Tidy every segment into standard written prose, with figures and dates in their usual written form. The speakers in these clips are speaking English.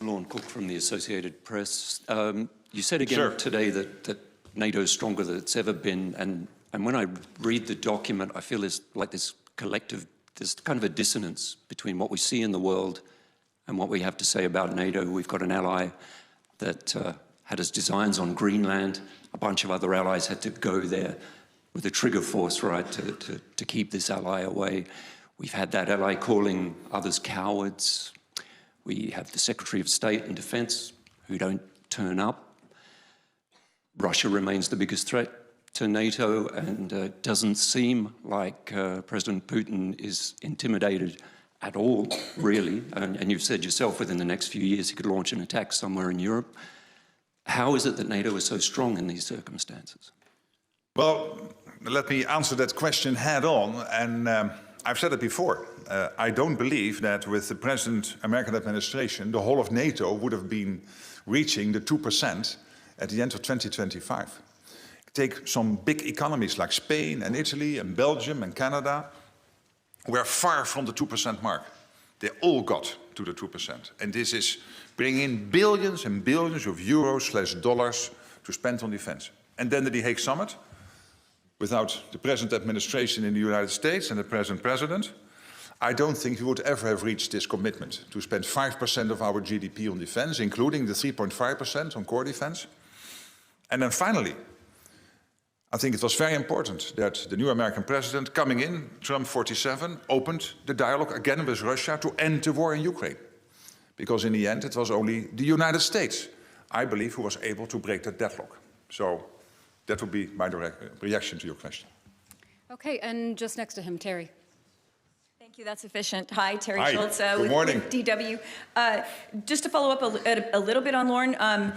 Lorne Cook from the Associated Press. You said again today that NATO is stronger than it's ever been, and when I read the document, I feel there's like this collective, there's kind of a dissonance between what we see in the world and what we have to say about NATO. We've got an ally that had its designs on Greenland. A bunch of other allies had to go there with a trigger force, right, to keep this ally away. We've had that ally calling others cowards. We have the Secretary of State and Defense who don't turn up. Russia remains the biggest threat to NATO, and it doesn't seem like President Putin is intimidated at all, really. And you've said yourself within the next few years he could launch an attack somewhere in Europe. How is it that NATO is so strong in these circumstances? Well, let me answer that question head on, and I've said it before. I don't believe that with the present American administration, the whole of NATO would have been reaching the 2% at the end of 2025. Take some big economies like Spain and Italy and Belgium and Canada. We're far from the 2% mark. They all got to the 2%. And this is bringing in billions and billions of euros/dollars to spend on defense. And then the Hague Summit, without the present administration in the United States and the present president, I don't think we would ever have reached this commitment to spend 5% of our GDP on defense, including the 3.5% on core defense. And then finally, I think it was very important that the new American president coming in, Trump 47, opened the dialogue again with Russia to end the war in Ukraine. Because in the end, it was only the United States, I believe, who was able to break that deadlock. So that would be my direct reaction to your question. Okay, and just next to him, Terry. Thank you, that's efficient. Hi, Terry Hi. Schultz Good morning. with DW. Just to follow up a little bit on Lorne,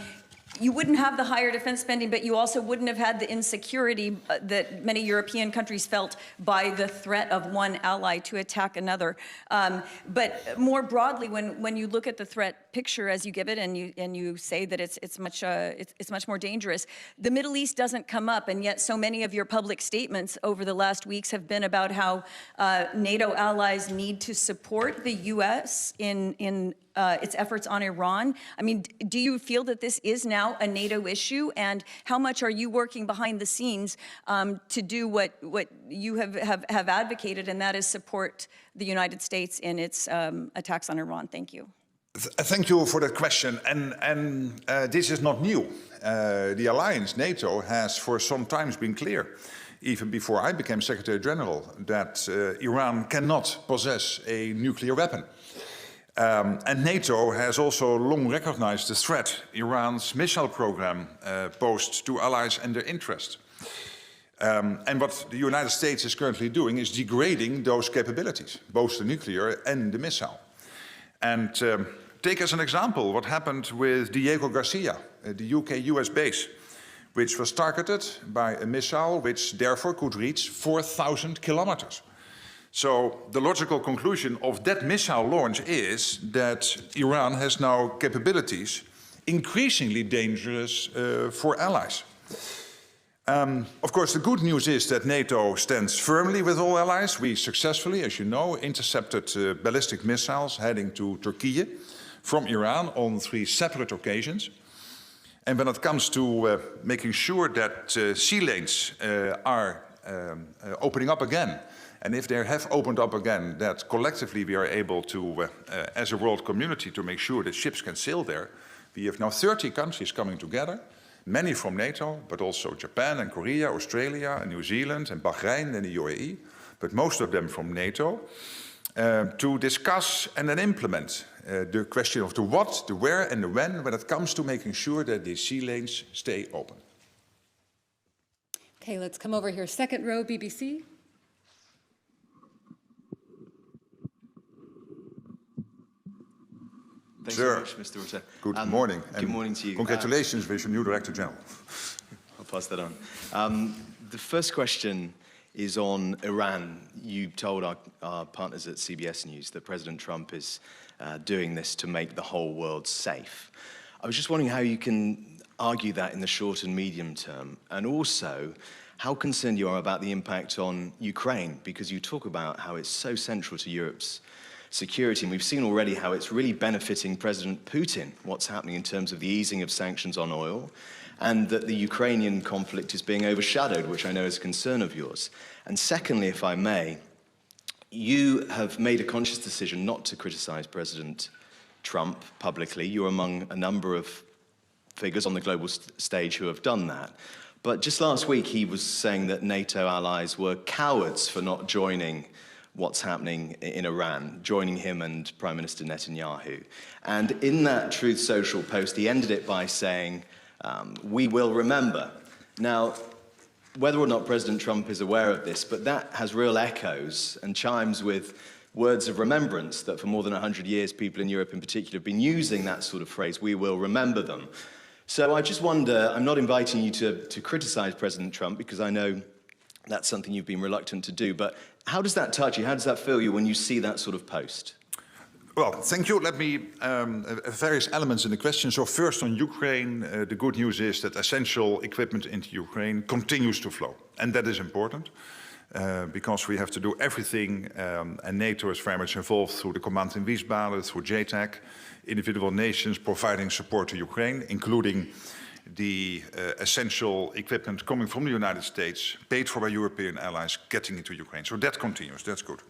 you wouldn't have the higher defense spending, but you also wouldn't have had the insecurity that many European countries felt by the threat of one ally to attack another. But more broadly, when you look at the threat picture as you give it, and you say that it's much more dangerous, the Middle East doesn't come up, and yet so many of your public statements over the last weeks have been about how NATO allies need to support the U.S. in its efforts on Iran. I mean, do you feel that this is now a NATO issue? And how much are you working behind the scenes to do what you have advocated, and that is support the United States in its attacks on Iran? Thank you. Thank you for that question. And this is not new. The alliance, NATO, has for some time been clear, even before I became Secretary General, that Iran cannot possess a nuclear weapon. And NATO has also long recognized the threat Iran's missile program posed to allies and their interests. And what the United States is currently doing is degrading those capabilities, both the nuclear and the missile. And take as an example what happened with Diego Garcia, the UK-US base, which was targeted by a missile which therefore could reach 4,000 kilometers. So the logical conclusion of that missile launch is that Iran has now capabilities increasingly dangerous for allies. Of course, the good news is that NATO stands firmly with all allies. We successfully, as you know, intercepted ballistic missiles heading to Turkey from Iran on 3 separate occasions. And when it comes to making sure that sea lanes are opening up again, and if they have opened up again, that collectively we are able to, as a world community, to make sure that ships can sail there. We have now 30 countries coming together, many from NATO, but also Japan and Korea, Australia and New Zealand and Bahrain and the UAE, but most of them from NATO, to discuss and then implement the question of the what, the where and the when it comes to making sure that these sea lanes stay open. Okay, let's come over here. Second row, BBC. Thanks very much, Mr. Rutte. Good morning. Good morning to you. Congratulations with your new Director General. I'll pass that on. The first question is on Iran. You told our partners at CBS News that President Trump is doing this to make the whole world safe. I was just wondering how you can argue that in the short and medium term, and also how concerned you are about the impact on Ukraine, because you talk about how it's so central to Europe's security. And we've seen already how it's really benefiting President Putin, what's happening in terms of the easing of sanctions on oil, and that the Ukrainian conflict is being overshadowed, which I know is a concern of yours. And secondly, if I may, you have made a conscious decision not to criticize President Trump publicly. You're among a number of figures on the global stage who have done that. But just last week, he was saying that NATO allies were cowards for not joining what's happening in Iran, joining him and Prime Minister Netanyahu. And in that Truth Social post, he ended it by saying, we will remember. Now, whether or not President Trump is aware of this, but that has real echoes and chimes with words of remembrance that for more than 100 years, people in Europe in particular have been using that sort of phrase, we will remember them. So I just wonder, I'm not inviting you to criticize President Trump because I know that's something you've been reluctant to do, but how does that touch you? How does that feel you when you see that sort of post? Well, thank you. Let me, various elements in the question. So first on Ukraine, the good news is that essential equipment into Ukraine continues to flow. And that is important because we have to do everything, and NATO is very much involved through the Command in Wiesbaden, through JTAC, individual nations providing support to Ukraine, including the essential equipment coming from the United States, paid for by European allies, getting into Ukraine. So that continues, that's good.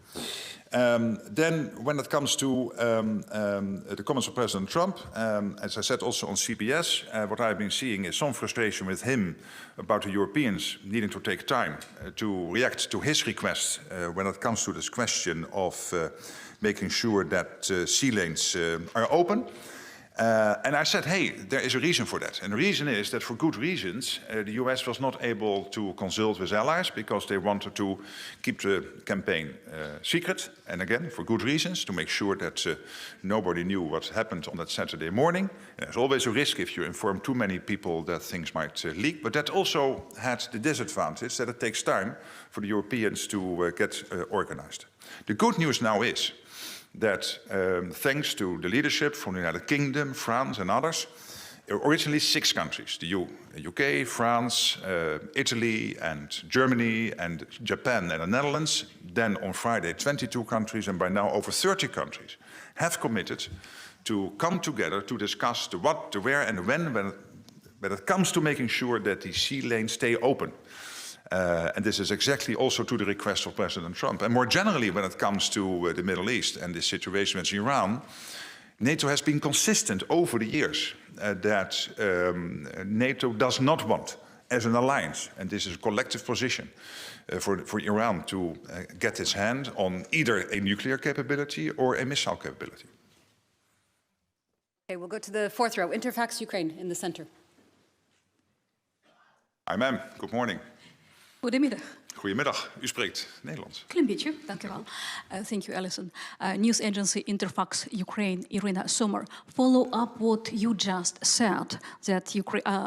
Then when it comes to the comments of President Trump, as I said also on CBS, what I've been seeing is some frustration with him about the Europeans needing to take time to react to his request when it comes to this question of making sure that sea lanes are open. And I said, hey, there is a reason for that. And the reason is that for good reasons, the US was not able to consult with allies because they wanted to keep the campaign secret. And again, for good reasons, to make sure that nobody knew what happened on that Saturday morning. There's always a risk if you inform too many people that things might leak. But that also had the disadvantage that it takes time for the Europeans to get organized. The good news now is that thanks to the leadership from the United Kingdom, France and others, originally 6 countries, the UK, France, Italy and Germany and Japan and the Netherlands, then on Friday 22 countries and by now over 30 countries have committed to come together to discuss the what, the where and the when it comes to making sure that the sea lanes stay open. And this is exactly also to the request of President Trump. And more generally, when it comes to the Middle East and the situation with Iran, NATO has been consistent over the years that NATO does not want, as an alliance, and this is a collective position, for Iran to get its hand on either a nuclear capability or a missile capability. Okay, we'll go to the 4th row. Interfax Ukraine in the center. Hi, ma'am. Good morning. Goedemiddag. Goedemiddag. U spreekt Nederlands. Klein beetje, dank u wel. Thank you, Alison. News agency Interfax Ukraine, Irina Sommer. Follow up what you just said, that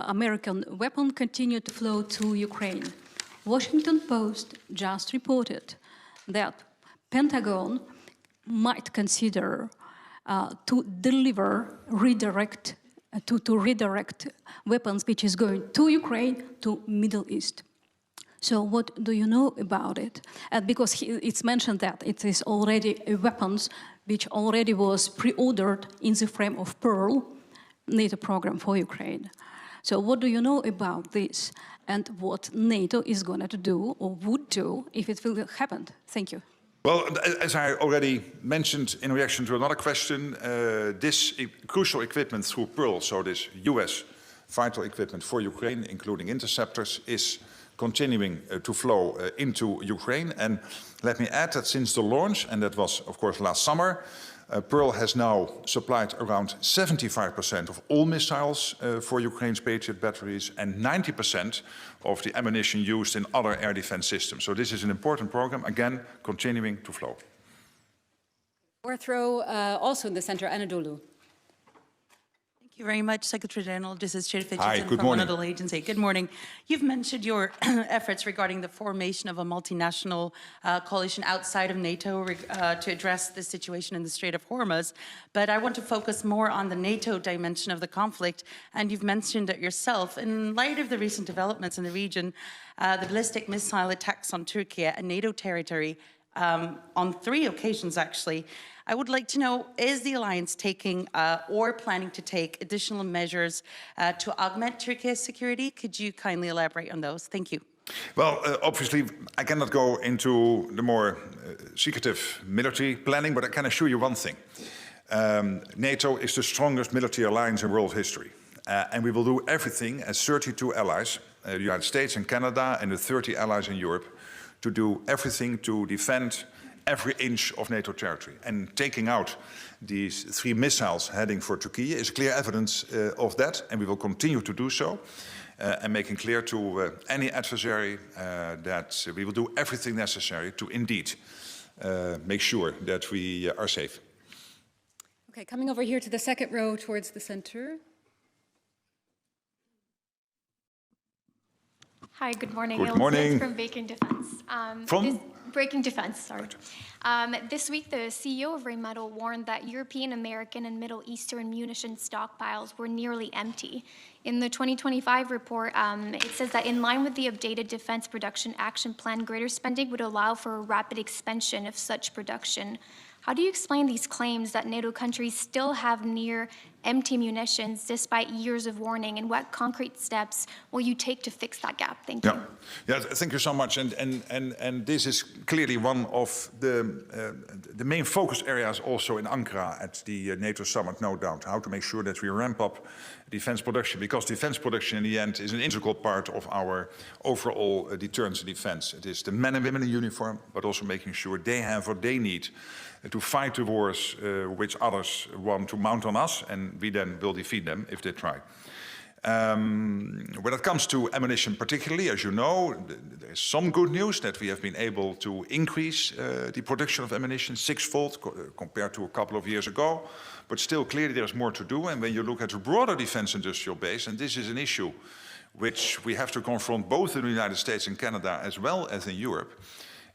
American weapons continue to flow to Ukraine. Washington Post just reported that Pentagon might consider to redirect weapons which is going to Ukraine to Middle East. So what do you know about it? Because it's mentioned that it is already weapons which already was pre-ordered in the frame of Pearl, NATO program for Ukraine. So what do you know about this and what NATO is going to do or would do if it will happen? Thank you. Well, as I already mentioned in reaction to another question, this crucial equipment through Pearl, so this US vital equipment for Ukraine, including interceptors, is continuing to flow into Ukraine. And let me add that since the launch, and that was, of course, last summer, Pearl has now supplied around 75% of all missiles for Ukraine's Patriot batteries and 90% of the ammunition used in other air defense systems. So this is an important program, again, continuing to flow. 4th row, also in the center, Anadolu. Thank you very much, Secretary General. This is Chair Hi, good morning. Anadolu Agency. Good morning. You've mentioned your efforts regarding the formation of a multinational coalition outside of NATO to address the situation in the Strait of Hormuz. But I want to focus more on the NATO dimension of the conflict. And you've mentioned it yourself. In light of the recent developments in the region, the ballistic missile attacks on Turkey, a NATO territory, on 3 occasions actually, I would like to know, is the alliance taking or planning to take additional measures to augment Turkey's security? Could you kindly elaborate on those? Thank you. Well, obviously, I cannot go into the more secretive military planning, but I can assure you one thing. NATO is the strongest military alliance in world history. And we will do everything as 32 allies, the United States and Canada and the 30 allies in Europe, to do everything to defend every inch of NATO territory. And taking out these 3 missiles heading for Turkey is clear evidence of that, and we will continue to do so. And making clear to any adversary that we will do everything necessary to indeed make sure that we are safe. Okay, coming over here to the second row towards the center. Hi, good morning. Good morning. From Breaking Defense. Breaking Defense, sorry. This week, the CEO of Rheinmetall warned that European, American, and Middle Eastern munitions stockpiles were nearly empty. In the 2025 report, it says that in line with the updated Defense Production Action Plan, greater spending would allow for a rapid expansion of such production. How do you explain these claims that NATO countries still have near empty munitions despite years of warning, and what concrete steps will you take to fix that gap? Thank you. Yeah, thank you so much. And this is clearly one of the main focus areas also in Ankara at the NATO summit, no doubt, how to make sure that we ramp up defense production, because defense production in the end is an integral part of our overall deterrence and defense. It is the men and women in uniform, but also making sure they have what they need to fight the wars which others want to mount on us, and we then will defeat them if they try. When it comes to ammunition particularly, as you know, there is some good news that we have been able to increase the production of ammunition 6-fold compared to a couple of years ago. But still, clearly there is more to do. And when you look at the broader defense industrial base, and this is an issue which we have to confront both in the United States and Canada as well as in Europe,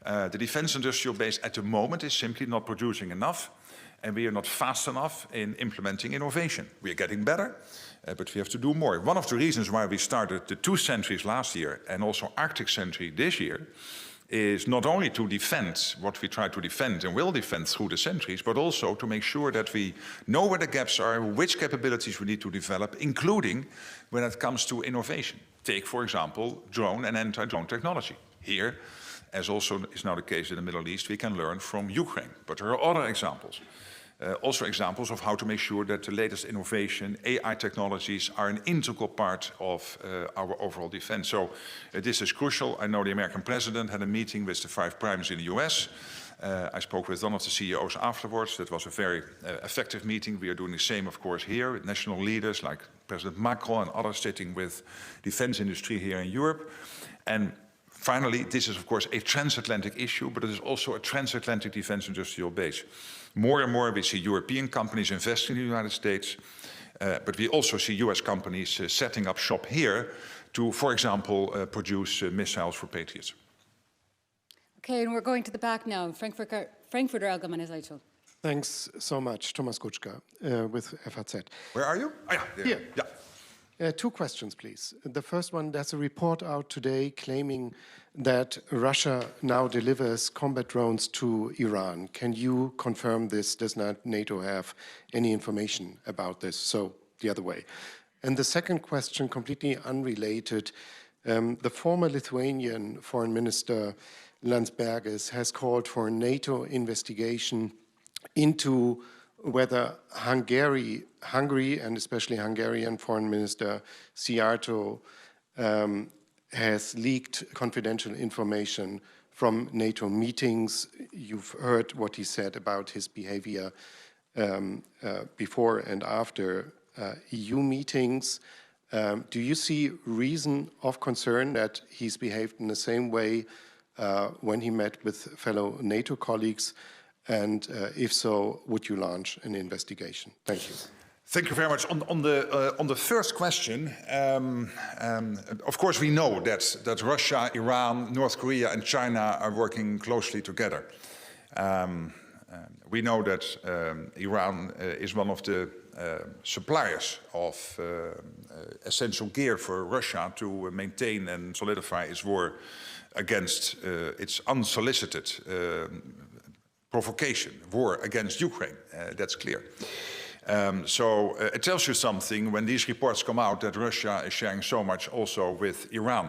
the defense industrial base at the moment is simply not producing enough, and we are not fast enough in implementing innovation. We are getting better, but we have to do more. One of the reasons why we started the 2 sentries last year and also Arctic Sentry this year is not only to defend what we try to defend and will defend through the centuries, but also to make sure that we know where the gaps are, which capabilities we need to develop, including when it comes to innovation. Take, for example, drone and anti-drone technology. Here, as also is now the case in the Middle East, we can learn from Ukraine. But there are other examples. Also examples of how to make sure that the latest innovation, AI technologies, are an integral part of our overall defense. So this is crucial. I know the American president had a meeting with the 5 primes in the US. I spoke with one of the CEOs afterwards. That was a very effective meeting. We are doing the same, of course, here with national leaders like President Macron and others sitting with defense industry here in Europe. And finally, this is, of course, a transatlantic issue, but it is also a transatlantic defense industrial base. More and more we see European companies investing in the United States, but we also see US companies setting up shop here to, for example, produce missiles for Patriots. Okay, and we're going to the back now, Frankfurter Allgemeine Zeitung. Thanks so much, Thomas Kutschka with FAZ. Where are you? Oh, yeah, Here. Yeah. 2 questions, please. The first one, there's a report out today claiming that Russia now delivers combat drones to Iran. Can you confirm this? Does not NATO have any information about this? So the other way. And the second question, completely unrelated, the former Lithuanian Foreign Minister Landsbergis has called for a NATO investigation into whether Hungary and especially Hungarian Foreign Minister Szijjártó has leaked confidential information from NATO meetings. You've heard what he said about his behavior before and after EU meetings. Do you see reason of concern that he's behaved in the same way when he met with fellow NATO colleagues? And if so, would you launch an investigation? Thank you. Thank you very much. On the first question, of course we know that Russia, Iran, North Korea and China are working closely together. We know that Iran is one of the suppliers of essential gear for Russia to maintain and solidify its war against its unsolicited provocation, war against Ukraine. That's clear. So it tells you something when these reports come out that Russia is sharing so much also with Iran.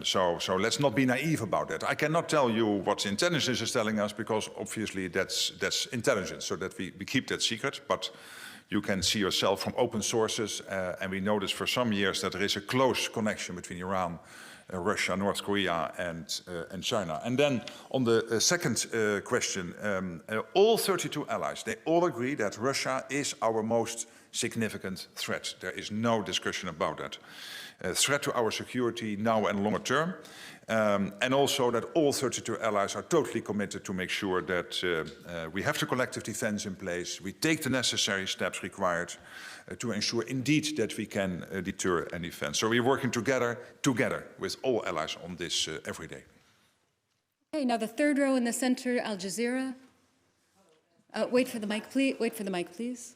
So let's not be naive about that. I cannot tell you what intelligence is telling us because obviously that's intelligence, so that we keep that secret. But you can see yourself from open sources, and we noticed for some years that there is a close connection between Iran, Russia, North Korea, and China. And then on the second question, all 32 allies, they all agree that Russia is our most significant threat. There is no discussion about that. A threat to our security now and longer term. And also that all 32 allies are totally committed to make sure that we have the collective defense in place, we take the necessary steps required to ensure indeed that we can deter and defend. So we're working together with all allies on this every day. Okay, now the third row in the center, Al Jazeera. Wait for the mic, please. Wait for the mic, please.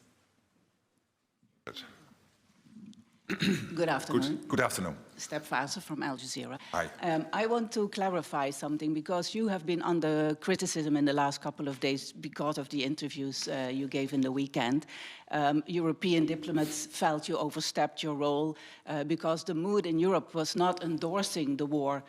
Good afternoon. Good afternoon. Step Fazer from Al Jazeera. Hi. I want to clarify something because you have been under criticism in the last couple of days because of the interviews you gave in the weekend. European diplomats felt you overstepped your role because the mood in Europe was not endorsing the war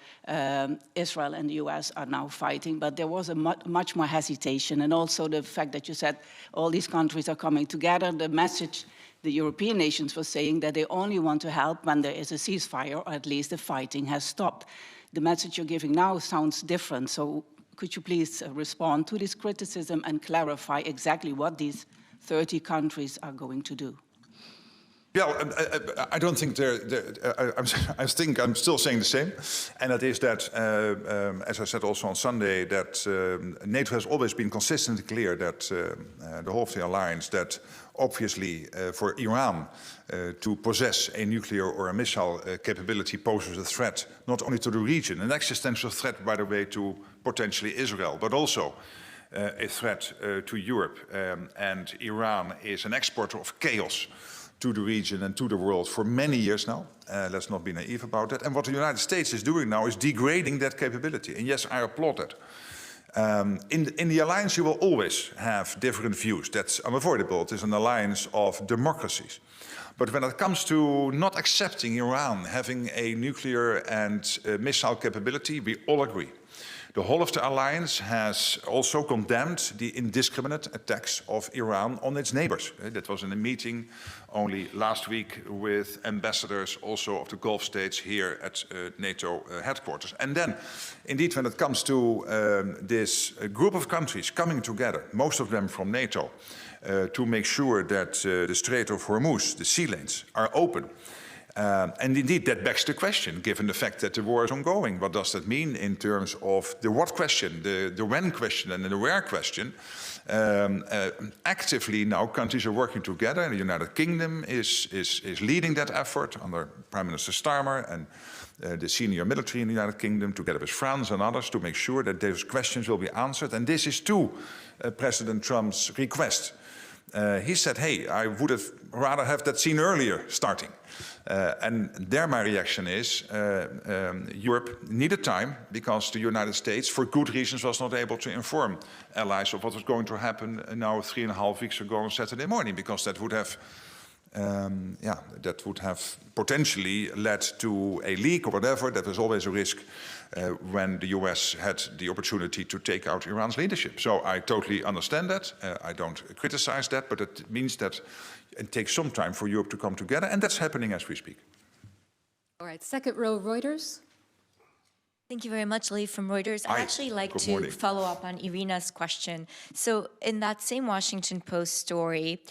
Israel and the US are now fighting, but there was a much more hesitation, and also the fact that you said all these countries are coming together. The message the European nations were saying that they only want to help when there is a ceasefire, or at least the fighting has stopped. The message you're giving now sounds different, so could you please respond to this criticism and clarify exactly what these 30 countries are going to do? Yeah, I don't think I think I'm still saying the same, and that is that, as I said also on Sunday, that NATO has always been consistently clear that the whole of the alliance, that obviously for Iran to possess a nuclear or a missile capability poses a threat not only to the region, an existential threat, by the way, to potentially Israel, but also a threat to Europe. And Iran is an exporter of chaos to the region and to the world for many years now. Let's not be naive about that. And what the United States is doing now is degrading that capability. And yes, I applaud that. In the alliance, you will always have different views. That's unavoidable. It is an alliance of democracies. But when it comes to not accepting Iran having a nuclear and missile capability, we all agree. The whole of the alliance has also condemned the indiscriminate attacks of Iran on its neighbors. That was in a meeting only last week with ambassadors also of the Gulf states here at NATO headquarters. And then, indeed, when it comes to this group of countries coming together, most of them from NATO, to make sure that the Strait of Hormuz, the sea lanes, are open. And indeed, that begs the question, given the fact that the war is ongoing. What does that mean in terms of the what question, the when question, and the where question? Actively now, countries are working together, and the United Kingdom is leading that effort under Prime Minister Starmer and the senior military in the United Kingdom, together with France and others, to make sure that those questions will be answered. And this is to President Trump's request. He said, hey, I would have rather have that seen earlier starting. And there my reaction is, Europe needed time because the United States, for good reasons, was not able to inform allies of what was going to happen now 3.5 weeks ago on Saturday morning, because that would have, that would have potentially led to a leak or whatever. That was always a risk when the US had the opportunity to take out Iran's leadership. So I totally understand that. I don't criticize that, but it means that it takes some time for Europe to come together, and that's happening as we speak. All right, second row, Reuters. Thank you very much, Lee from Reuters. I'd actually like to follow up on Irina's question. So in that same Washington Post story,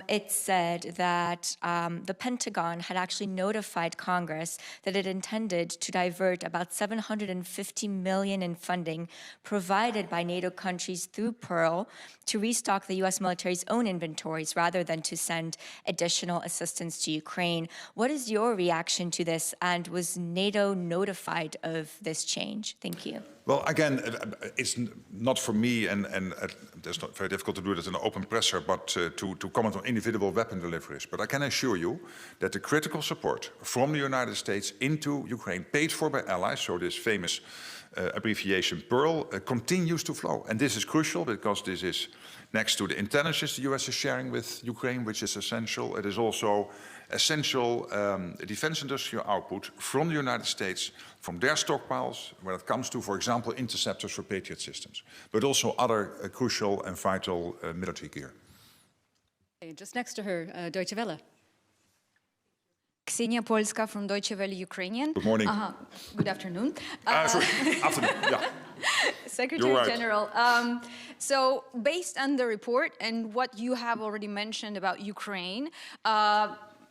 it said that the Pentagon had actually notified Congress that it intended to divert about $750 million in funding provided by NATO countries through Pearl to restock the U.S. military's own inventories rather than to send additional assistance to Ukraine. What is your reaction to this, and was NATO notified of this change? Thank you. Well, again, it's not for me, and it's not very difficult to do this in an open presser, but to comment on individual weapon deliveries. But I can assure you that the critical support from the United States into Ukraine, paid for by allies, so this famous abbreviation PEARL, continues to flow. And this is crucial because this is next to the intelligence the US is sharing with Ukraine, which is essential. It is also essential defense industrial output from the United States, from their stockpiles, when it comes to, for example, interceptors for Patriot systems, but also other crucial and vital military gear. Okay, just next to her, Deutsche Welle. Ksenia Polska from Deutsche Welle Ukrainian. Good morning. Good afternoon. Sorry, afternoon, yeah. Secretary right. General, so based on the report and what you have already mentioned about Ukraine,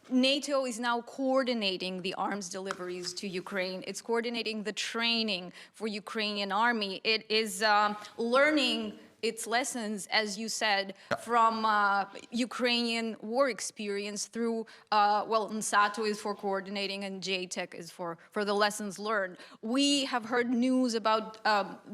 NATO is now coordinating the arms deliveries to Ukraine. It's coordinating the training for Ukrainian army. It is learning its lessons, as you said, from Ukrainian war experience through, well, NSATO is for coordinating and JTEC is for the lessons learned. We have heard news about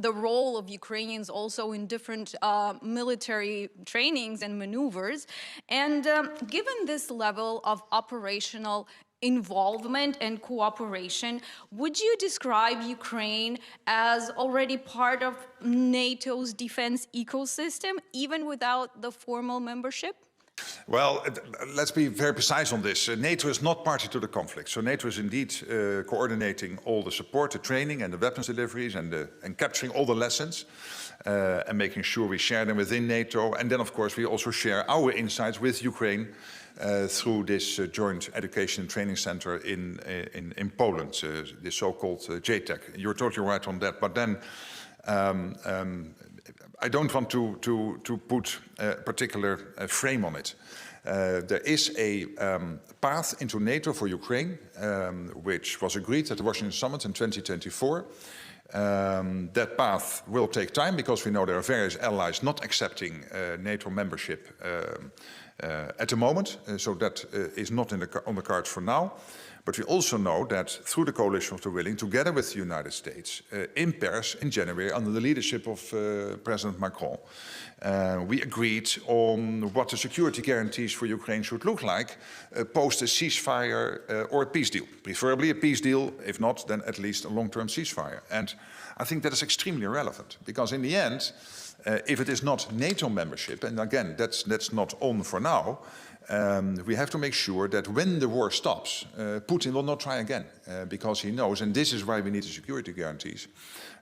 the role of Ukrainians also in different military trainings and maneuvers. And given this level of operational involvement and cooperation, would you describe Ukraine as already part of NATO's defense ecosystem, even without the formal membership? Well, let's be very precise on this. NATO is not party to the conflict. So NATO is indeed coordinating all the support, the training and the weapons deliveries and capturing all the lessons and making sure we share them within NATO. And then, of course, we also share our insights with Ukraine through this joint education and training center in Poland, the so-called JTEC. You're totally right on that. But then I don't want to put a particular frame on it. There is a path into NATO for Ukraine, which was agreed at the Washington Summit in 2024. That path will take time because we know there are various allies not accepting NATO membership at the moment, so that is not on the cards for now. But we also know that through the coalition of the willing, together with the United States, in Paris in January, under the leadership of President Macron, we agreed on what the security guarantees for Ukraine should look like post a ceasefire or a peace deal. Preferably a peace deal, if not, then at least a long-term ceasefire. And I think that is extremely relevant, because in the end, if it is not NATO membership, and again, that's not on for now, we have to make sure that when the war stops, Putin will not try again, because he knows, and this is why we need the security guarantees,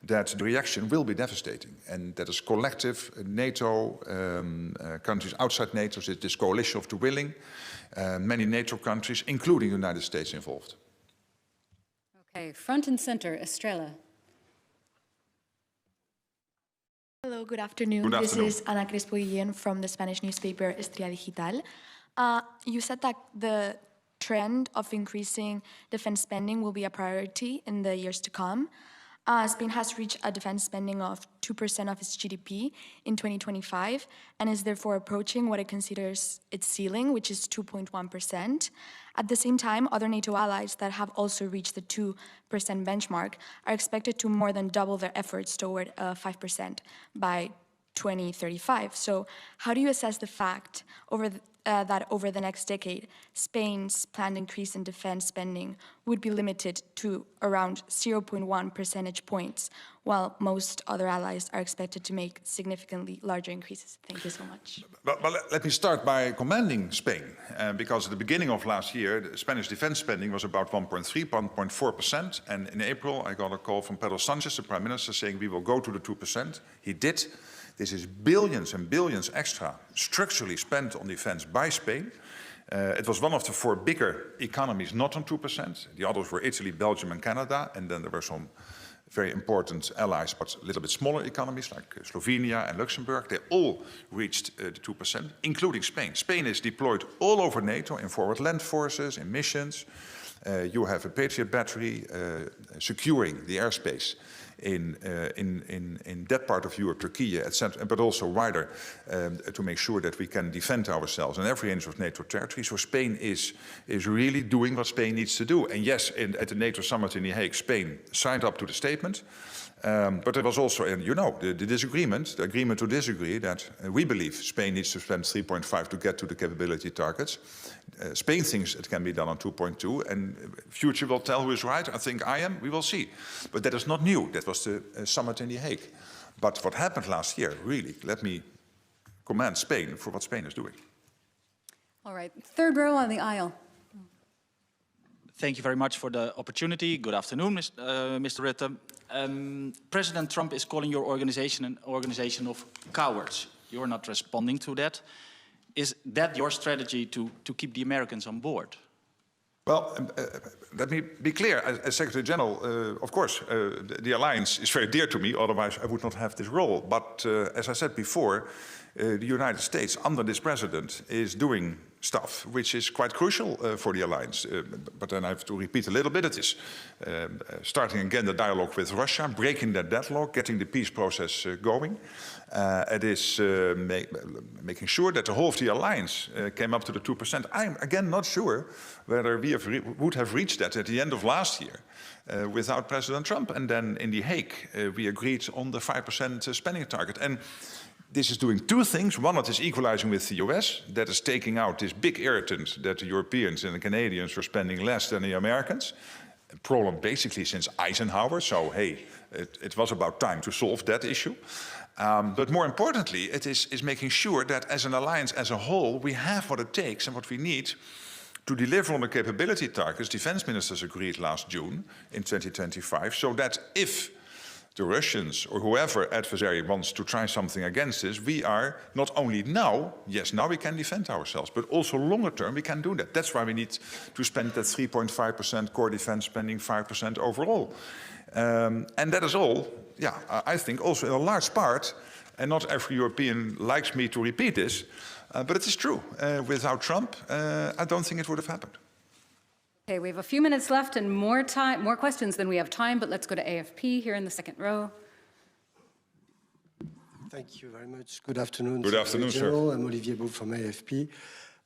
that the reaction will be devastating, and that is collective NATO, countries outside NATO, so this coalition of the willing, many NATO countries, including the United States, involved. Okay, front and center, Estrella. Hello, good afternoon. Good afternoon. This is Ana Crespo Guillén from the Spanish newspaper Estrella Digital. You said that the trend of increasing defense spending will be a priority in the years to come. Spain has reached a defense spending of 2% of its GDP in 2025 and is therefore approaching what it considers its ceiling, which is 2.1%. At the same time, other NATO allies that have also reached the 2% benchmark are expected to more than double their efforts toward 5% by 2035. So how do you assess the fact that over the next decade, Spain's planned increase in defense spending would be limited to around 0.1 percentage points, while most other allies are expected to make significantly larger increases? Thank you so much. But let me start by commending Spain, because at the beginning of last year, the Spanish defense spending was about 1.3, 1.4%, and in April I got a call from Pedro Sanchez, the Prime Minister, saying we will go to the 2%. He did. This is billions and billions extra structurally spent on defense by Spain. It was one of the 4 bigger economies not on 2%. The others were Italy, Belgium and Canada. And then there were some very important allies, but a little bit smaller economies like Slovenia and Luxembourg. They all reached the 2%, including Spain. Spain is deployed all over NATO in forward land forces, in missions. You have a Patriot battery securing the airspace in that part of Europe, Turkey, etc., but also wider, to make sure that we can defend ourselves on every inch of NATO territory. So Spain is really doing what Spain needs to do. And yes, at the NATO summit in The Hague, Spain signed up to the statement. But there was also, you know, the disagreement, the agreement to disagree, that we believe Spain needs to spend 3.5 to get to the capability targets. Spain thinks it can be done on 2.2, and future will tell who is right. I think I am, we will see. But that is not new. That was the summit in The Hague. But what happened last year, really, let me commend Spain for what Spain is doing. All right, third row on the aisle. Thank you very much for the opportunity. Good afternoon, Mr. Rutte. President Trump is calling your organization an organization of cowards. You're not responding to that. Is that your strategy to keep the Americans on board? Well, let me be clear. As Secretary General, of course, the alliance is very dear to me, otherwise I would not have this role. But as I said before, the United States, under this president, is doing stuff which is quite crucial for the alliance. But then I have to repeat a little bit. It is starting again the dialogue with Russia, breaking that deadlock, getting the peace process going. It is making sure that the whole of the alliance came up to the 2%. I'm again not sure whether we would have reached that at the end of last year without President Trump. And then in The Hague, we agreed on the 5% spending target. And this is doing two things. One, it is equalizing with the US. That is taking out this big irritant that the Europeans and the Canadians were spending less than the Americans. A problem basically since Eisenhower. So, hey, it was about time to solve that issue. But more importantly, it is making sure that as an alliance as a whole, we have what it takes and what we need to deliver on the capability targets defense ministers agreed last June in 2025, so that if the Russians or whoever adversary wants to try something against us, we are not only now, yes, now we can defend ourselves, but also longer term we can do that. That's why we need to spend that 3.5% core defense spending, 5% overall. And that is all, yeah, I think also in a large part, and not every European likes me to repeat this, but it is true. Without Trump, I don't think it would have happened. Okay, we have a few minutes left and more questions than we have time, but let's go to AFP here in the second row. Thank you very much. Good afternoon. Good afternoon, sir. I'm Olivier Beau from AFP.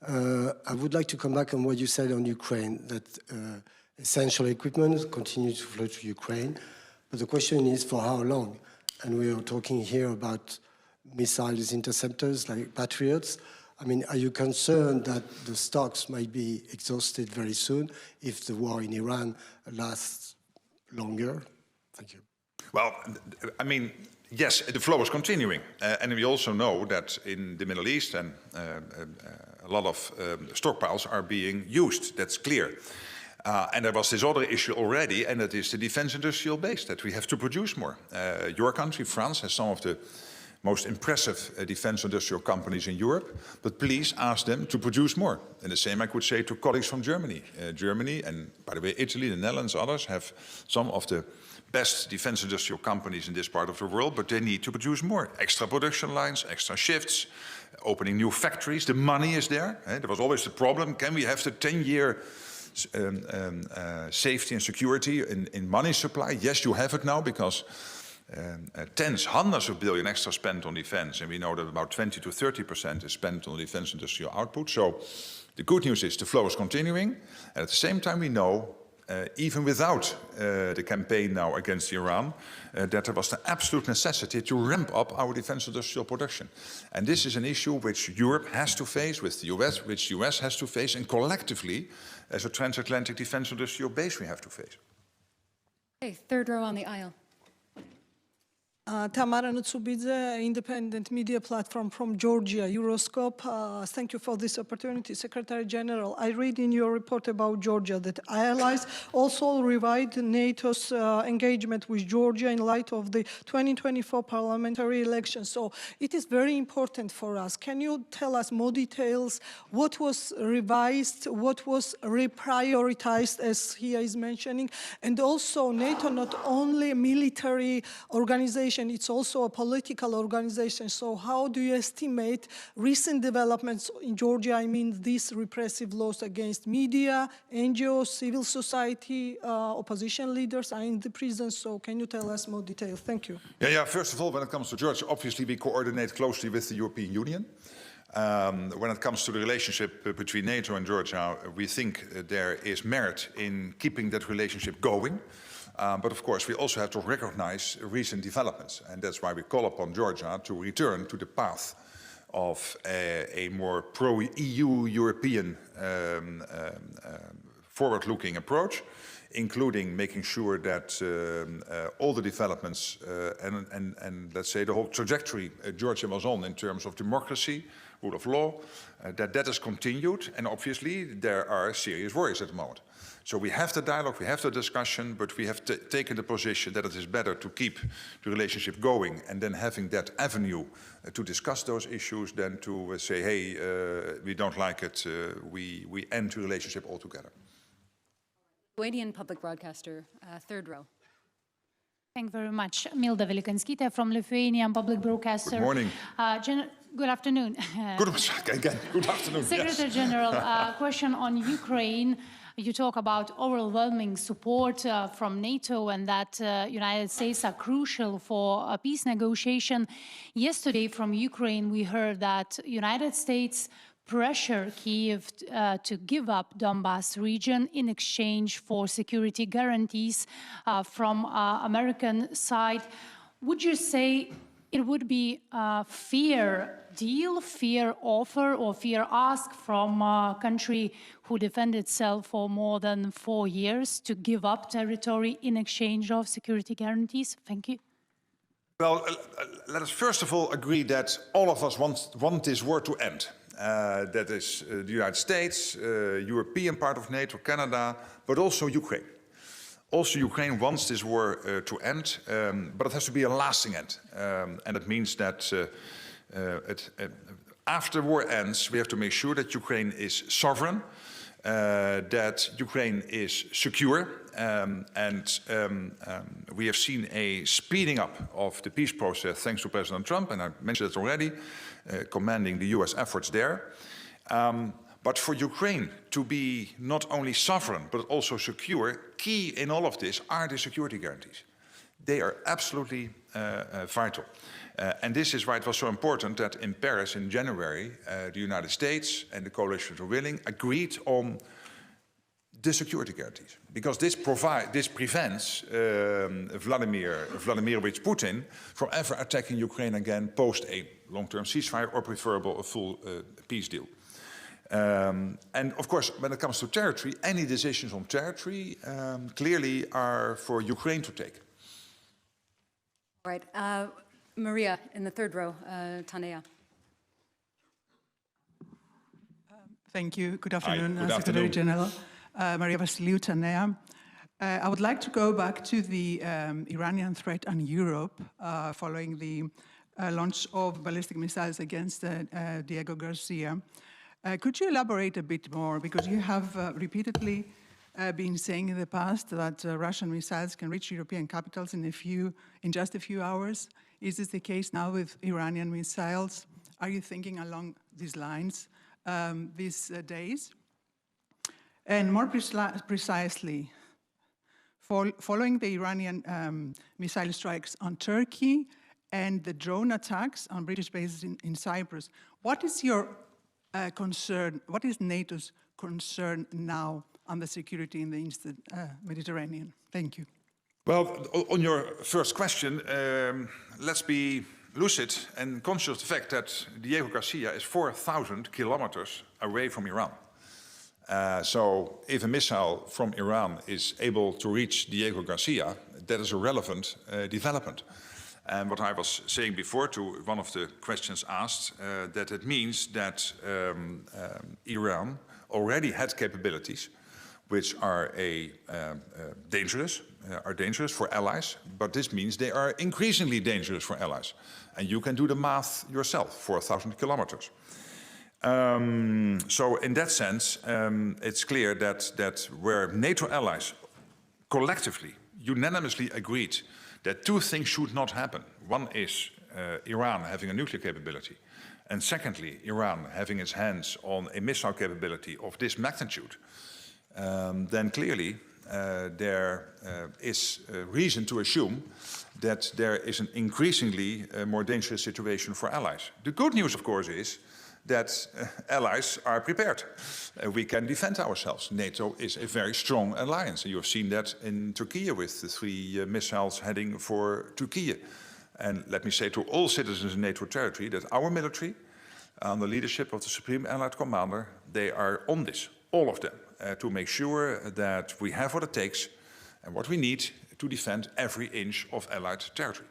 I would like to come back on what you said on Ukraine, that essential equipment continues to flow to Ukraine. But the question is for how long? And we are talking here about missiles, interceptors like Patriots. I mean, are you concerned that the stocks might be exhausted very soon if the war in Iran lasts longer? Thank you. Well, I mean, yes, the flow is continuing. And we also know that in the Middle East and a lot of stockpiles are being used. That's clear. And there was this other issue already, and that is the defense industrial base, that we have to produce more. Your country, France, has some of the most impressive defense industrial companies in Europe, but please ask them to produce more. And the same I could say to colleagues from Germany. Germany, and by the way, Italy, the Netherlands, others have some of the best defense industrial companies in this part of the world, but they need to produce more. Extra production lines, extra shifts, opening new factories. The money is there. There was always the problem, can we have the 10-year safety and security in money supply? Yes, you have it now because tens, hundreds of billion extra spent on defense, and we know that about 20 to 30% is spent on defense industrial output. So the good news is the flow is continuing, and at the same time we know, even without the campaign now against Iran, that there was the absolute necessity to ramp up our defense industrial production. And this is an issue which Europe has to face with the US, which the US has to face, and collectively, as a transatlantic defense industrial base, we have to face. Okay, third row on the aisle. Tamara Nutsubidze, independent media platform from Georgia, Euroscope. Thank you for this opportunity. Secretary General, I read in your report about Georgia that allies also revived NATO's engagement with Georgia in light of the 2024 parliamentary elections. So it is very important for us. Can you tell us more details? What was revised? What was reprioritized, as he is mentioning? And also, NATO not only a military organization, organization, it's also a political organization. So how do you estimate recent developments in Georgia? I mean, these repressive laws against media, NGOs, civil society, opposition leaders are in the prison. So can you tell us more detail? Thank you. Yeah. First of all, when it comes to Georgia, obviously we coordinate closely with the European Union. When it comes to the relationship between NATO and Georgia, we think there is merit in keeping that relationship going. But of course, we also have to recognize recent developments. And that's why we call upon Georgia to return to the path of a more pro-EU European forward-looking approach, including making sure that all the developments and let's say the whole trajectory Georgia was on in terms of democracy, rule of law, that is continued. And obviously there are serious worries at the moment. So we have the dialogue, we have the discussion, but we have taken the position that it is better to keep the relationship going and then having that avenue to discuss those issues than to say, hey, we don't like it, we end the relationship altogether. Lithuanian public broadcaster, third row. Thank you very much. Milda Velikanskite from Lithuanian Public Broadcaster. Good morning. Good afternoon. Good afternoon. Secretary yes. General, question on Ukraine. You talk about overwhelming support from NATO and that United States are crucial for a peace negotiation. Yesterday from Ukraine, we heard that United States pressure Kyiv to give up Donbas region in exchange for security guarantees from American side. Would you say it would be a fair deal, fair offer, or fair ask from a country who defended itself for more than 4 years to give up territory in exchange of security guarantees? Thank you. Well, let us first of all agree that all of us want this war to end. That is the United States, European part of NATO, Canada, but also Ukraine. Also, Ukraine wants this war to end, but it has to be a lasting end. And it means that after the war ends, we have to make sure that Ukraine is sovereign, that Ukraine is secure, and we have seen a speeding up of the peace process thanks to President Trump, and I mentioned it already, commanding the US efforts there. But for Ukraine to be not only sovereign, but also secure, key in all of this are the security guarantees. They are absolutely vital. And this is why it was so important that in Paris in January, the United States and the coalition of willing agreed on the security guarantees. Because this prevents Vladimirovich Putin from ever attacking Ukraine again post a long-term ceasefire or preferable a full peace deal. And of course, when it comes to territory, any decisions on territory clearly are for Ukraine to take. All right, Maria in the third row, Tanea. Thank you. Good afternoon, Secretary General. Maria Vassiliou, Tanea. I would like to go back to the Iranian threat on Europe following the launch of ballistic missiles against Diego Garcia. Could you elaborate a bit more? Because you have repeatedly been saying in the past that Russian missiles can reach European capitals in just a few hours. Is this the case now with Iranian missiles? Are you thinking along these lines these days? And more precisely, following the Iranian missile strikes on Turkey and the drone attacks on British bases in Cyprus, what is your concern, what is NATO's concern now on the security in the Eastern Mediterranean? Thank you. Well, on your first question, let's be lucid and conscious of the fact that Diego Garcia is 4,000 kilometers away from Iran. So if a missile from Iran is able to reach Diego Garcia, that is a relevant development. And what I was saying before to one of the questions asked, that it means that Iran already had capabilities which are dangerous for allies, but this means they are increasingly dangerous for allies. And you can do the math yourself, 4,000 kilometers. So in that sense, it's clear that where NATO allies collectively, unanimously agreed that two things should not happen. One is Iran having a nuclear capability, and secondly, Iran having its hands on a missile capability of this magnitude, then clearly there is reason to assume that there is an increasingly more dangerous situation for allies. The good news, of course, is that allies are prepared. We can defend ourselves. NATO is a very strong alliance. And you have seen that in Turkey with the 3 missiles heading for Turkey. And let me say to all citizens in NATO territory that our military, under the leadership of the Supreme Allied Commander, they are on this, all of them, to make sure that we have what it takes and what we need to defend every inch of Allied territory.